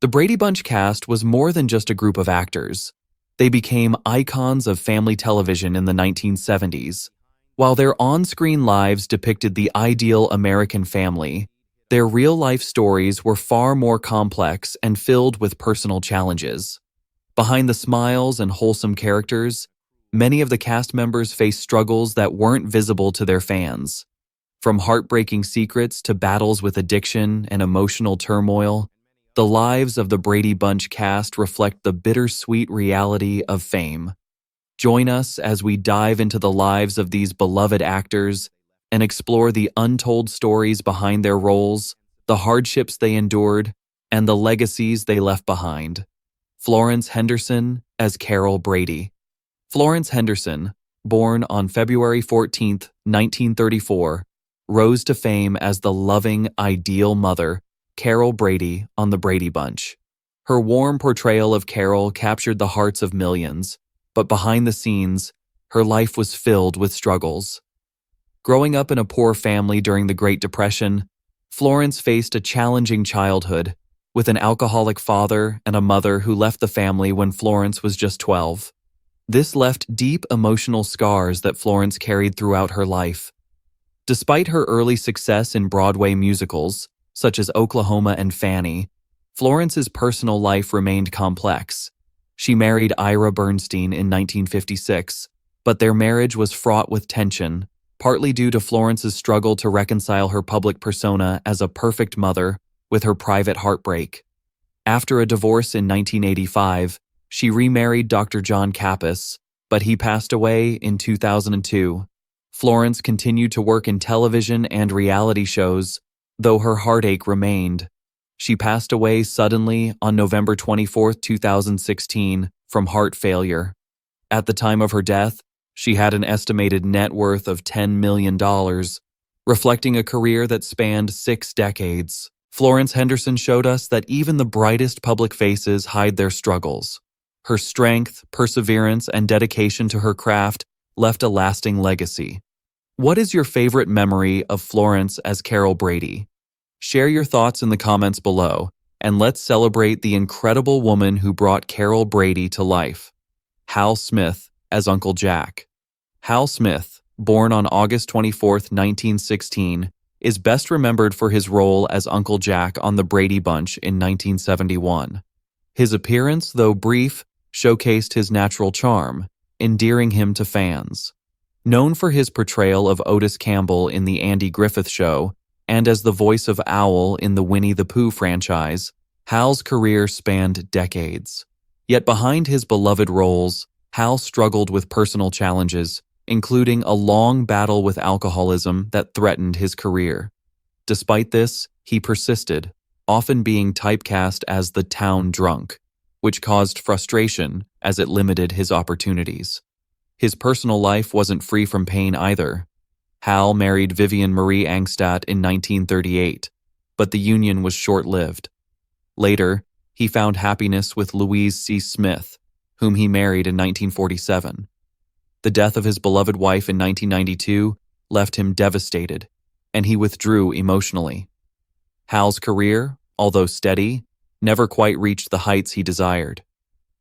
The Brady Bunch cast was more than just a group of actors. They became icons of family television in the 1970s. While their on-screen lives depicted the ideal American family, their real-life stories were far more complex and filled with personal challenges. Behind the smiles and wholesome characters, many of the cast members faced struggles that weren't visible to their fans. From heartbreaking secrets to battles with addiction and emotional turmoil, the lives of the Brady Bunch cast reflect the bittersweet reality of fame. Join us as we dive into the lives of these beloved actors and explore the untold stories behind their roles, the hardships they endured, and the legacies they left behind. Florence Henderson as Carol Brady. Florence Henderson, born on February 14, 1934, rose to fame as the loving, ideal mother, Carol Brady, on The Brady Bunch. Her warm portrayal of Carol captured the hearts of millions, but behind the scenes, her life was filled with struggles. Growing up in a poor family during the Great Depression, Florence faced a challenging childhood, with an alcoholic father and a mother who left the family when Florence was just 12. This left deep emotional scars that Florence carried throughout her life. Despite her early success in Broadway musicals, such as Oklahoma and Fanny, Florence's personal life remained complex. She married Ira Bernstein in 1956, but their marriage was fraught with tension, partly due to Florence's struggle to reconcile her public persona as a perfect mother with her private heartbreak. After a divorce in 1985, she remarried Dr. John Kappas, but he passed away in 2002. Florence continued to work in television and reality shows, though her heartache remained. She passed away suddenly on November 24, 2016, from heart failure. At the time of her death, she had an estimated net worth of $10 million, reflecting a career that spanned 6 decades. Florence Henderson showed us that even the brightest public faces hide their struggles. Her strength, perseverance, and dedication to her craft left a lasting legacy. What is your favorite memory of Florence as Carol Brady? Share your thoughts in the comments below, and let's celebrate the incredible woman who brought Carol Brady to life. Hal Smith as Uncle Jack. Hal Smith, born on August 24, 1916, is best remembered for his role as Uncle Jack on The Brady Bunch in 1971. His appearance, though brief, showcased his natural charm, endearing him to fans. Known for his portrayal of Otis Campbell in The Andy Griffith Show and as the voice of Owl in the Winnie the Pooh franchise, Hal's career spanned decades. Yet behind his beloved roles, Hal struggled with personal challenges, including a long battle with alcoholism that threatened his career. Despite this, he persisted, often being typecast as the town drunk, which caused frustration as it limited his opportunities. His personal life wasn't free from pain either. Hal married Vivian Marie Angstadt in 1938, but the union was short-lived. Later, he found happiness with Louise C. Smith, whom he married in 1947. The death of his beloved wife in 1992 left him devastated, and he withdrew emotionally. Hal's career, although steady, never quite reached the heights he desired.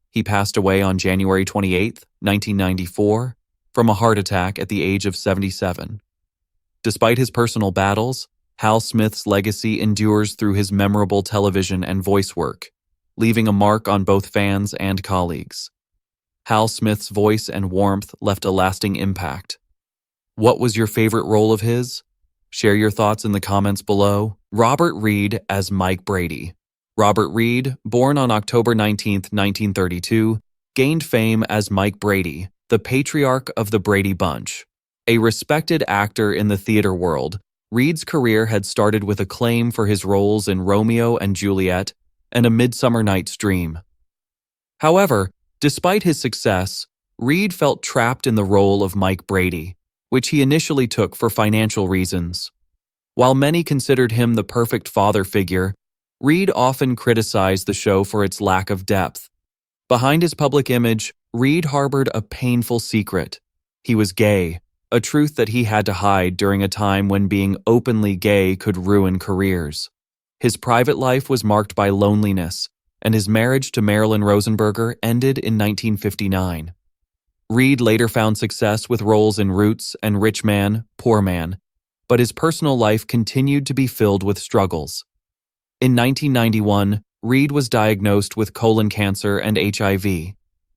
He passed away on January 28, 1994, from a heart attack at the age of 77. Despite his personal battles, Hal Smith's legacy endures through his memorable television and voice work, leaving a mark on both fans and colleagues. Hal Smith's voice and warmth left a lasting impact. What was your favorite role of his? Share your thoughts in the comments below. Robert Reed as Mike Brady. Robert Reed, born on October 19, 1932, gained fame as Mike Brady, the patriarch of the Brady Bunch. A respected actor in the theater world, Reed's career had started with acclaim for his roles in Romeo and Juliet and A Midsummer Night's Dream. However, despite his success, Reed felt trapped in the role of Mike Brady, which he initially took for financial reasons. While many considered him the perfect father figure, Reed often criticized the show for its lack of depth. Behind his public image, Reed harbored a painful secret. He was gay, a truth that he had to hide during a time when being openly gay could ruin careers. His private life was marked by loneliness, and his marriage to Marilyn Rosenberger ended in 1959. Reed later found success with roles in Roots and Rich Man, Poor Man, but his personal life continued to be filled with struggles. In 1991, Reed was diagnosed with colon cancer and HIV,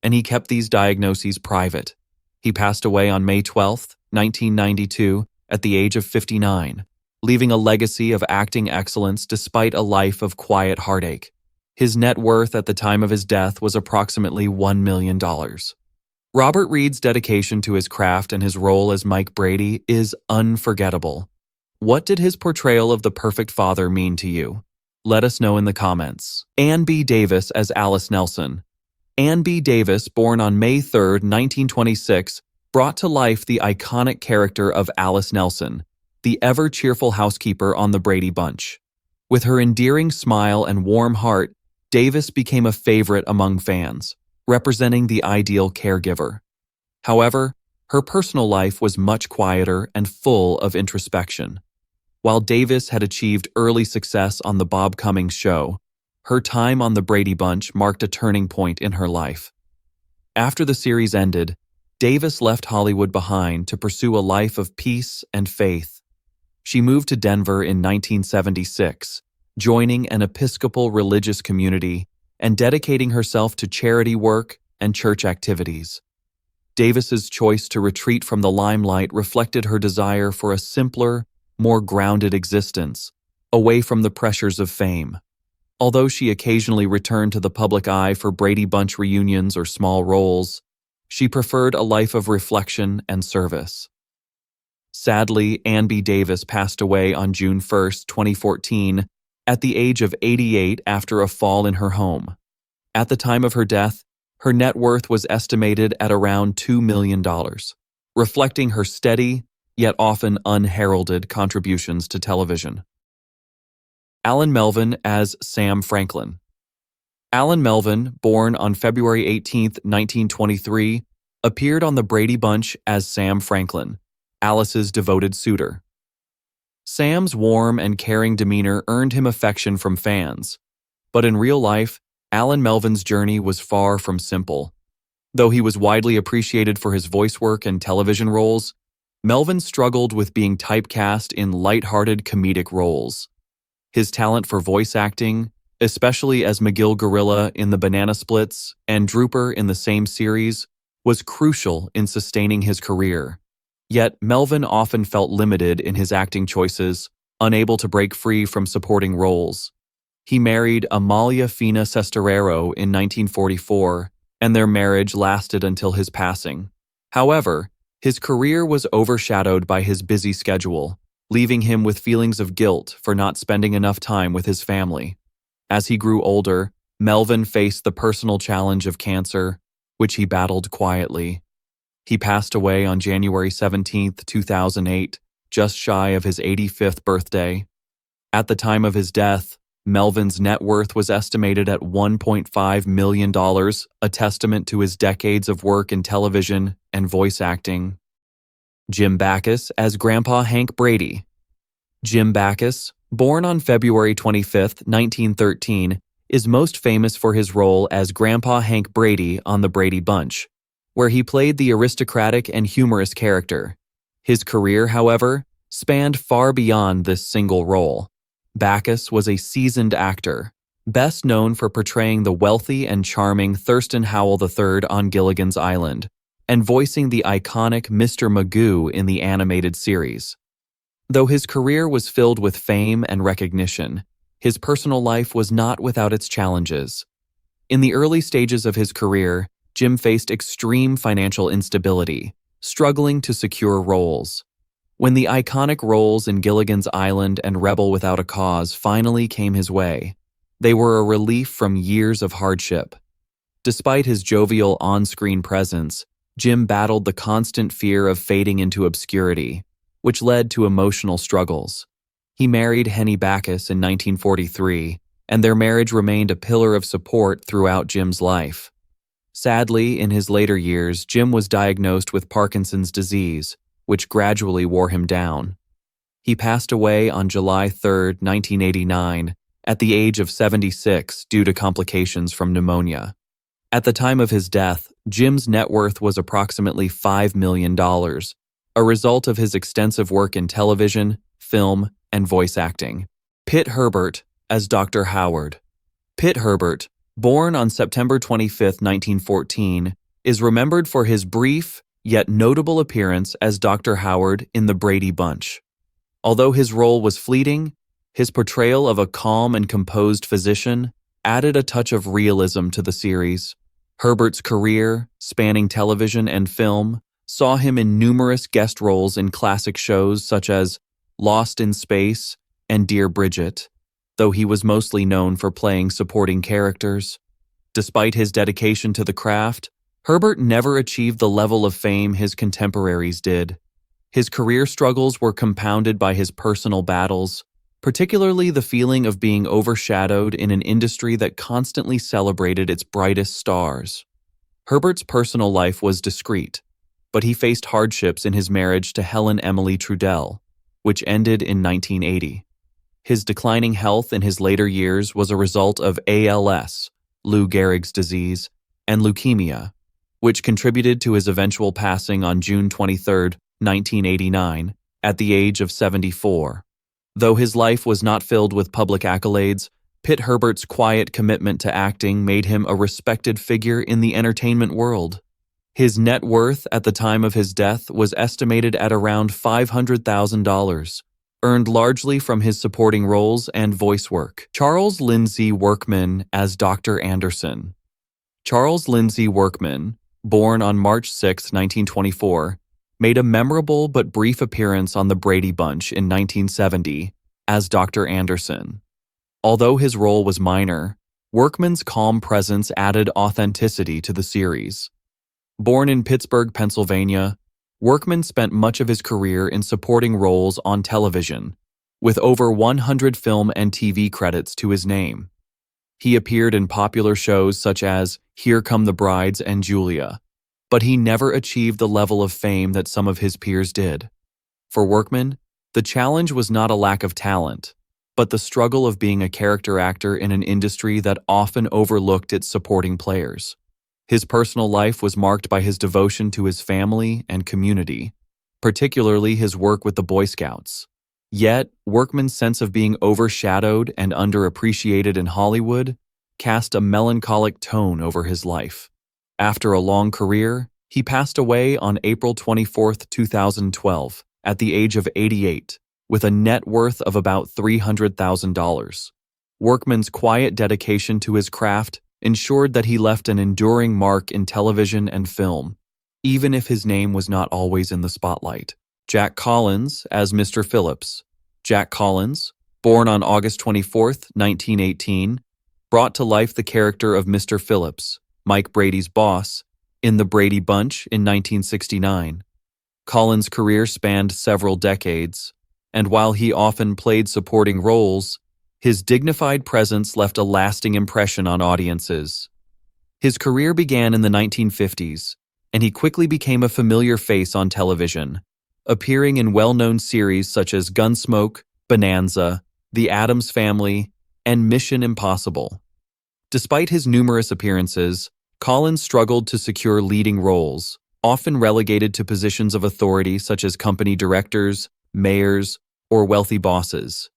and he kept these diagnoses private. He passed away on May 12, 1992, at the age of 59, leaving a legacy of acting excellence despite a life of quiet heartache. His net worth at the time of his death was approximately $1 million. Robert Reed's dedication to his craft and his role as Mike Brady is unforgettable. What did his portrayal of the perfect father mean to you? Let us know in the comments. Ann B. Davis as Alice Nelson. Ann B. Davis, born on May 3, 1926, brought to life the iconic character of Alice Nelson, the ever-cheerful housekeeper on the Brady Bunch. With her endearing smile and warm heart, Davis became a favorite among fans, representing the ideal caregiver. However, her personal life was much quieter and full of introspection. While Davis had achieved early success on The Bob Cummings Show, her time on the Brady Bunch marked a turning point in her life. After the series ended, Davis left Hollywood behind to pursue a life of peace and faith. She moved to Denver in 1976, joining an Episcopal religious community and dedicating herself to charity work and church activities. Davis's choice to retreat from the limelight reflected her desire for a simpler, more grounded existence, away from the pressures of fame. Although she occasionally returned to the public eye for Brady Bunch reunions or small roles, she preferred a life of reflection and service. Sadly, Ann B. Davis passed away on June 1, 2014, at the age of 88 after a fall in her home. At the time of her death, her net worth was estimated at around $2 million, reflecting her steady, yet often unheralded contributions to television. Alan Melvin as Sam Franklin. Alan Melvin, born on February 18, 1923, appeared on the Brady Bunch as Sam Franklin, Alice's devoted suitor. Sam's warm and caring demeanor earned him affection from fans, but in real life, Alan Melvin's journey was far from simple. Though he was widely appreciated for his voice work and television roles, Melvin struggled with being typecast in light-hearted comedic roles. His talent for voice acting, especially as McGill Gorilla in the Banana Splits and Drooper in the same series, was crucial in sustaining his career. Yet Melvin often felt limited in his acting choices, unable to break free from supporting roles. He married Amalia Fina Sesterero in 1944, and their marriage lasted until his passing. However, his career was overshadowed by his busy schedule, leaving him with feelings of guilt for not spending enough time with his family. As he grew older, Melvin faced the personal challenge of cancer, which he battled quietly. He passed away on January 17, 2008, just shy of his 85th birthday. At the time of his death, Melvin's net worth was estimated at $1.5 million, a testament to his decades of work in television and voice acting. Jim Bachis as Grandpa Hank Brady. Jim Bachis, born on February 25, 1913, is most famous for his role as Grandpa Hank Brady on The Brady Bunch, where he played the aristocratic and humorous character. His career, however, spanned far beyond this single role. Bachis was a seasoned actor, best known for portraying the wealthy and charming Thurston Howell III on Gilligan's Island, and voicing the iconic Mr. Magoo in the animated series. Though his career was filled with fame and recognition, his personal life was not without its challenges. In the early stages of his career, Jim faced extreme financial instability, struggling to secure roles. When the iconic roles in Gilligan's Island and Rebel Without a Cause finally came his way, they were a relief from years of hardship. Despite his jovial on-screen presence, Jim battled the constant fear of fading into obscurity, which led to emotional struggles. He married Henny Bachis in 1943, and their marriage remained a pillar of support throughout Jim's life. Sadly, in his later years, Jim was diagnosed with Parkinson's disease, which gradually wore him down. He passed away on July 3, 1989, at the age of 76 due to complications from pneumonia. At the time of his death, Jim's net worth was approximately $5 million, a result of his extensive work in television, film, and voice acting. Pitt Herbert as Dr. Howard. Pitt Herbert, born on September 25, 1914, is remembered for his brief yet notable appearance as Dr. Howard in The Brady Bunch. Although his role was fleeting, his portrayal of a calm and composed physician added a touch of realism to the series. Herbert's career, spanning television and film, saw him in numerous guest roles in classic shows such as Lost in Space and Dear Bridget, though he was mostly known for playing supporting characters. Despite his dedication to the craft, Herbert never achieved the level of fame his contemporaries did. His career struggles were compounded by his personal battles, particularly the feeling of being overshadowed in an industry that constantly celebrated its brightest stars. Herbert's personal life was discreet, but he faced hardships in his marriage to Helen Emily Trudell, which ended in 1980. His declining health in his later years was a result of ALS, Lou Gehrig's disease, and leukemia, which contributed to his eventual passing on June 23, 1989, at the age of 74. Though his life was not filled with public accolades, Pitt Herbert's quiet commitment to acting made him a respected figure in the entertainment world. His net worth at the time of his death was estimated at around $500,000, earned largely from his supporting roles and voice work. Charles Lindseay Workman as Dr. Anderson. Charles Lindseay Workman, born on March 6, 1924, made a memorable but brief appearance on The Brady Bunch in 1970 as Dr. Anderson. Although his role was minor, Workman's calm presence added authenticity to the series. Born in Pittsburgh, Pennsylvania, Workman spent much of his career in supporting roles on television, with over 100 film and TV credits to his name. He appeared in popular shows such as Here Come the Brides and Julia, but he never achieved the level of fame that some of his peers did. For Workman, the challenge was not a lack of talent, but the struggle of being a character actor in an industry that often overlooked its supporting players. His personal life was marked by his devotion to his family and community, particularly his work with the Boy Scouts. Yet, Workman's sense of being overshadowed and underappreciated in Hollywood cast a melancholic tone over his life. After a long career, he passed away on April 24, 2012, at the age of 88, with a net worth of about $300,000. Workman's quiet dedication to his craft ensured that he left an enduring mark in television and film, even if his name was not always in the spotlight. Jack Collins as Mr. Phillips. Jack Collins, born on August 24, 1918, brought to life the character of Mr. Phillips, Mike Brady's boss, in The Brady Bunch in 1969. Collins' career spanned several decades, and while he often played supporting roles, his dignified presence left a lasting impression on audiences. His career began in the 1950s, and he quickly became a familiar face on television, appearing in well-known series such as Gunsmoke, Bonanza, The Addams Family, and Mission Impossible. Despite his numerous appearances, Collins struggled to secure leading roles, often relegated to positions of authority such as company directors, mayors, or wealthy bosses.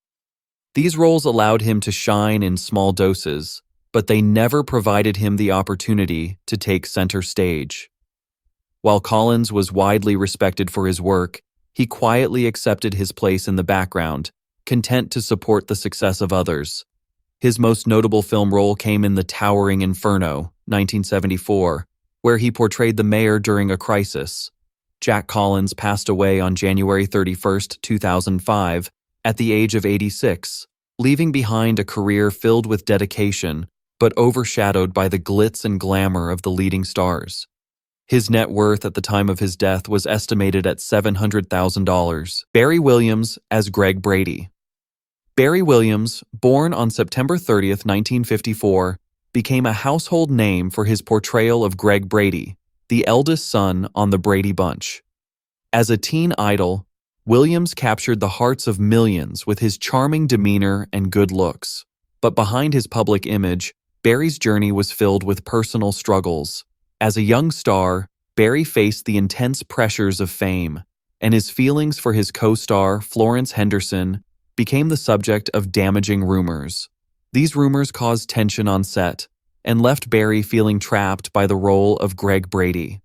These roles allowed him to shine in small doses, but they never provided him the opportunity to take center stage. While Collins was widely respected for his work, he quietly accepted his place in the background, content to support the success of others. His most notable film role came in The Towering Inferno, 1974, where he portrayed the mayor during a crisis. Jack Collins passed away on January 31, 2005, at the age of 86, leaving behind a career filled with dedication, but overshadowed by the glitz and glamour of the leading stars. His net worth at the time of his death was estimated at $700,000. Barry Williams as Greg Brady. Barry Williams, born on September 30, 1954, became a household name for his portrayal of Greg Brady, the eldest son on The Brady Bunch. As a teen idol, Williams captured the hearts of millions with his charming demeanor and good looks. But behind his public image, Barry's journey was filled with personal struggles. As a young star, Barry faced the intense pressures of fame, and his feelings for his co-star, Florence Henderson, became the subject of damaging rumors. These rumors caused tension on set and left Barry feeling trapped by the role of Greg Brady.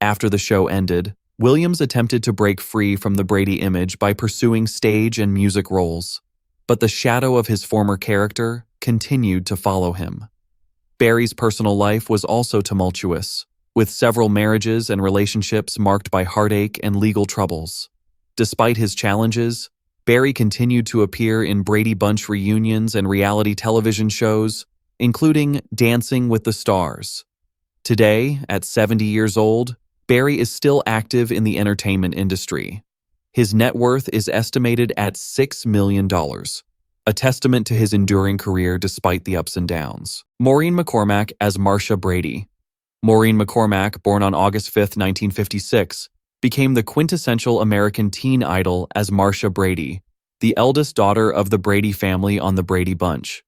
After the show ended, Williams attempted to break free from the Brady image by pursuing stage and music roles, but the shadow of his former character continued to follow him. Barry's personal life was also tumultuous, with several marriages and relationships marked by heartache and legal troubles. Despite his challenges, Barry continued to appear in Brady Bunch reunions and reality television shows, including Dancing with the Stars. Today, at 70 years old, Barry is still active in the entertainment industry. His net worth is estimated at $6 million, a testament to his enduring career despite the ups and downs. Maureen McCormack as Marsha Brady. Maureen McCormack, born on August 5, 1956, became the quintessential American teen idol as Marsha Brady, the eldest daughter of the Brady family on the Brady Bunch.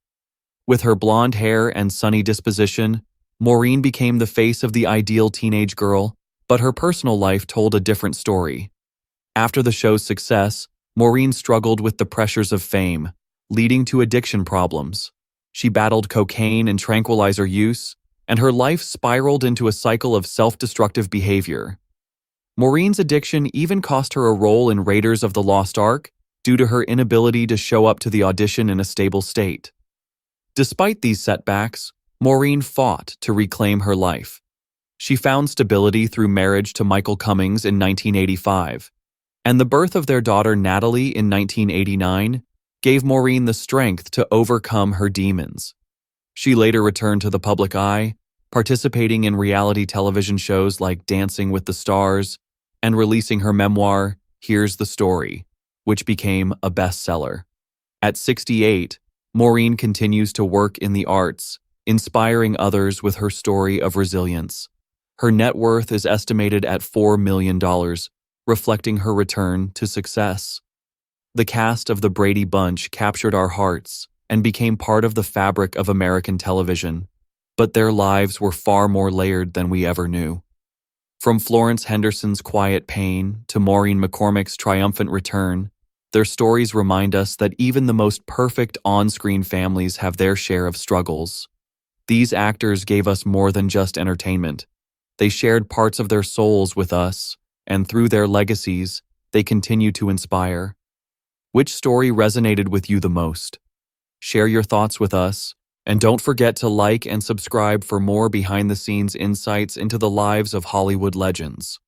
With her blonde hair and sunny disposition, Maureen became the face of the ideal teenage girl, but her personal life told a different story. After the show's success, Maureen struggled with the pressures of fame, leading to addiction problems. She battled cocaine and tranquilizer use, and her life spiraled into a cycle of self-destructive behavior. Maureen's addiction even cost her a role in Raiders of the Lost Ark due to her inability to show up to the audition in a stable state. Despite these setbacks, Maureen fought to reclaim her life. She found stability through marriage to Michael Cummings in 1985, and the birth of their daughter Natalie in 1989 gave Maureen the strength to overcome her demons. She later returned to the public eye, participating in reality television shows like Dancing with the Stars and releasing her memoir, Here's the Story, which became a bestseller. At 68, Maureen continues to work in the arts, inspiring others with her story of resilience. Her net worth is estimated at $4 million, reflecting her return to success. The cast of the Brady Bunch captured our hearts and became part of the fabric of American television, but their lives were far more layered than we ever knew. From Florence Henderson's quiet pain to Maureen McCormack's triumphant return, their stories remind us that even the most perfect on-screen families have their share of struggles. These actors gave us more than just entertainment. They shared parts of their souls with us, and through their legacies, they continue to inspire. Which story resonated with you the most? Share your thoughts with us, and don't forget to like and subscribe for more behind-the-scenes insights into the lives of Hollywood legends.